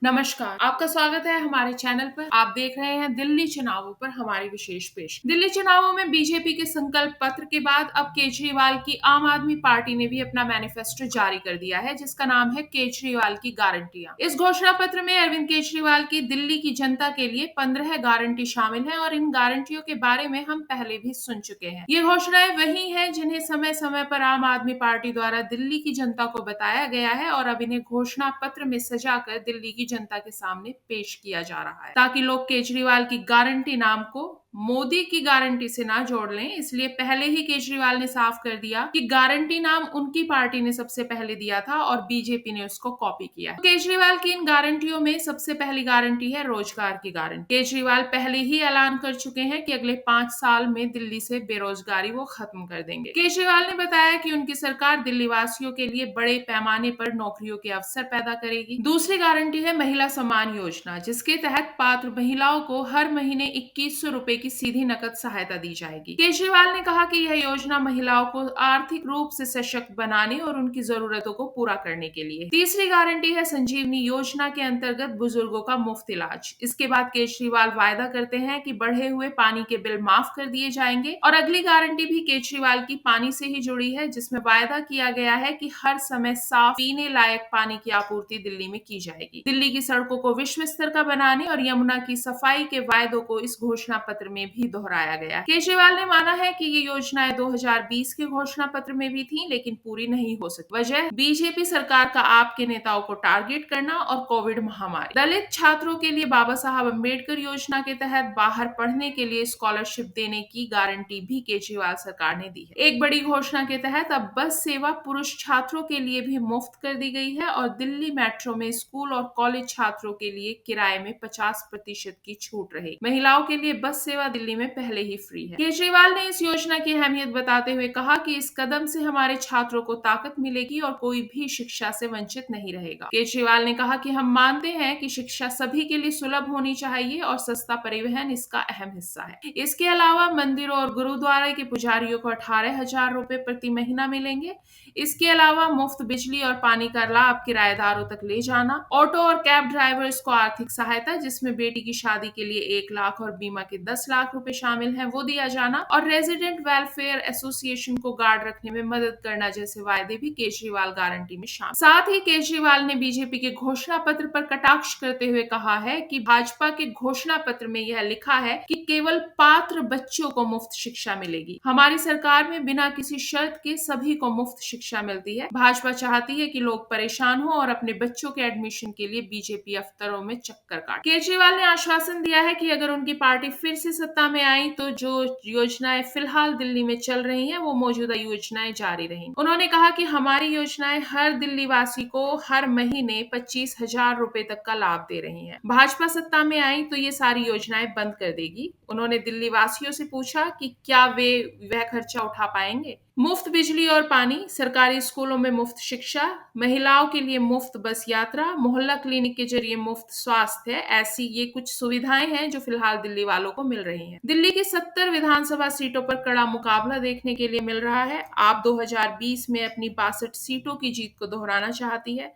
नमस्कार, आपका स्वागत है हमारे चैनल पर। आप देख रहे हैं दिल्ली चुनावों पर हमारी विशेष पेश। दिल्ली चुनावों में बीजेपी के संकल्प पत्र के बाद अब केजरीवाल की आम आदमी पार्टी ने भी अपना मैनिफेस्टो जारी कर दिया है, जिसका नाम है केजरीवाल की गारंटियां। इस घोषणा पत्र में अरविंद केजरीवाल की दिल्ली की जनता के लिए 15 गारंटी शामिल है और इन गारंटियों के बारे में हम पहले भी सुन चुके हैं। ये घोषणाएं वही हैं जिन्हें समय समय पर आम आदमी पार्टी द्वारा दिल्ली की जनता को बताया गया है और अब इन्हें घोषणा पत्र में सजाकर दिल्ली की जनता के सामने पेश किया जा रहा है, ताकि लोग केजरीवाल की गारंटी नाम को मोदी की गारंटी से ना जोड़ लें। इसलिए पहले ही केजरीवाल ने साफ कर दिया कि गारंटी नाम उनकी पार्टी ने सबसे पहले दिया था और बीजेपी ने उसको कॉपी किया। केजरीवाल की इन गारंटियों में सबसे पहली गारंटी है रोजगार की गारंटी। केजरीवाल पहले ही ऐलान कर चुके हैं कि अगले 5 साल में दिल्ली से बेरोजगारी वो खत्म कर देंगे। केजरीवाल ने बताया कि उनकी सरकार दिल्ली वासियों के लिए बड़े पैमाने पर नौकरियों के अवसर पैदा करेगी। दूसरी गारंटी है महिला सम्मान योजना, जिसके तहत पात्र महिलाओं को हर महीने 2100 रुपए की सीधी नकद सहायता दी जाएगी। केजरीवाल ने कहा कि यह योजना महिलाओं को आर्थिक रूप से सशक्त बनाने और उनकी जरूरतों को पूरा करने के लिए। तीसरी गारंटी है संजीवनी योजना के अंतर्गत बुजुर्गों का मुफ्त इलाज। इसके बाद केजरीवाल वायदा करते हैं कि बढ़े हुए पानी के बिल माफ कर दिए जाएंगे और अगली गारंटी भी केजरीवाल की पानी से ही जुड़ी है, जिसमें वायदा किया गया है कि हर समय साफ पीने लायक पानी की आपूर्ति दिल्ली में की जाएगी। दिल्ली की सड़कों को विश्व स्तर का बनाने और यमुना की सफाई के वायदों को इस घोषणा पत्र में भी दोहराया गया। केजरीवाल ने माना है कि ये योजनाएं 2020 के घोषणा पत्र में भी थी, लेकिन पूरी नहीं हो सकी। वजह बीजेपी सरकार का आपके नेताओं को टारगेट करना और कोविड महामारी। दलित छात्रों के लिए बाबा साहब अम्बेडकर योजना के तहत बाहर पढ़ने के लिए स्कॉलरशिप देने की गारंटी भी केजरीवाल सरकार ने दी है। एक बड़ी घोषणा के तहत अब बस सेवा पुरुष छात्रों के लिए भी मुफ्त कर दी गई है और दिल्ली मेट्रो में स्कूल और कॉलेज छात्रों के लिए किराए में 50% की छूट रहेगी। महिलाओं के लिए बस सेवा दिल्ली में पहले ही फ्री है। केजरीवाल ने इस योजना की अहमियत बताते हुए कहा कि इस कदम से हमारे छात्रों को ताकत मिलेगी और कोई भी शिक्षा से वंचित नहीं रहेगा। केजरीवाल ने कहा कि हम मानते हैं कि शिक्षा सभी के लिए सुलभ होनी चाहिए और सस्ता परिवहन इसका अहम हिस्सा है। इसके अलावा मंदिरों और गुरुद्वारा के पुजारियों को 18,000 रुपए प्रति महीना मिलेंगे। इसके अलावा मुफ्त बिजली और पानी का लाभ किराएदारों तक ले जाना, ऑटो और कैब ड्राइवर्स को आर्थिक सहायता, जिसमें बेटी की शादी के लिए 1 लाख और बीमा के 10 लाख रुपए शामिल हैं, वो दिया जाना और रेजिडेंट वेलफेयर एसोसिएशन को गार्ड रखने में मदद करना जैसे वायदे भी केजरीवाल गारंटी में शामिल। साथ ही केजरीवाल ने बीजेपी के घोषणा पत्र पर कटाक्ष करते हुए कहा है कि भाजपा के घोषणा पत्र में यह लिखा है कि केवल पात्र बच्चों को मुफ्त शिक्षा मिलेगी। हमारी सरकार में बिना किसी शर्त के सभी को मुफ्त शिक्षा मिलती है। भाजपा चाहती है कि लोग परेशान हो और अपने बच्चों के एडमिशन के लिए बीजेपी अफसरों में चक्कर काटे। केजरीवाल ने आश्वासन दिया है कि अगर उनकी पार्टी फिर से सत्ता में आई तो जो योजनाएं फिलहाल दिल्ली में चल रही हैं वो मौजूदा योजनाएं जारी रहेंगी। उन्होंने कहा कि हमारी योजनाएं हर दिल्ली वासी को हर महीने 25,000 रुपए तक का लाभ दे रही हैं। भाजपा सत्ता में आई तो ये सारी योजनाएं बंद कर देगी। उन्होंने दिल्ली वासियों से पूछा कि क्या वे वह खर्चा उठा पाएंगे। मुफ्त बिजली और पानी, सरकारी स्कूलों में मुफ्त शिक्षा, महिलाओं के लिए मुफ्त बस यात्रा, मोहल्ला क्लिनिक के जरिए मुफ्त स्वास्थ्य, ऐसी ये कुछ सुविधाएं हैं जो फिलहाल दिल्ली वालों को मिल रही हैं। दिल्ली की 70 विधानसभा सीटों पर कड़ा मुकाबला देखने के लिए मिल रहा है। आप 2020 में अपनी 62 सीटों की जीत को दोहराना चाहती है।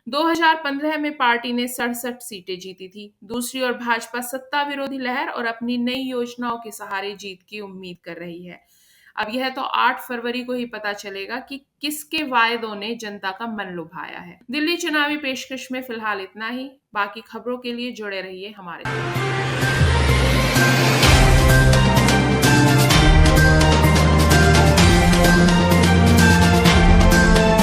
2015 में पार्टी ने 67 सीटें जीती थी। दूसरी ओर भाजपा सत्ता विरोधी लहर और अपनी नई योजनाओं के सहारे जीत की उम्मीद कर रही है। अब यह तो 8 फरवरी को ही पता चलेगा कि किसके वायदों ने जनता का मन लुभाया है। दिल्ली चुनावी पेशकश में फिलहाल इतना ही। बाकी खबरों के लिए जुड़े रहिए हमारे साथ।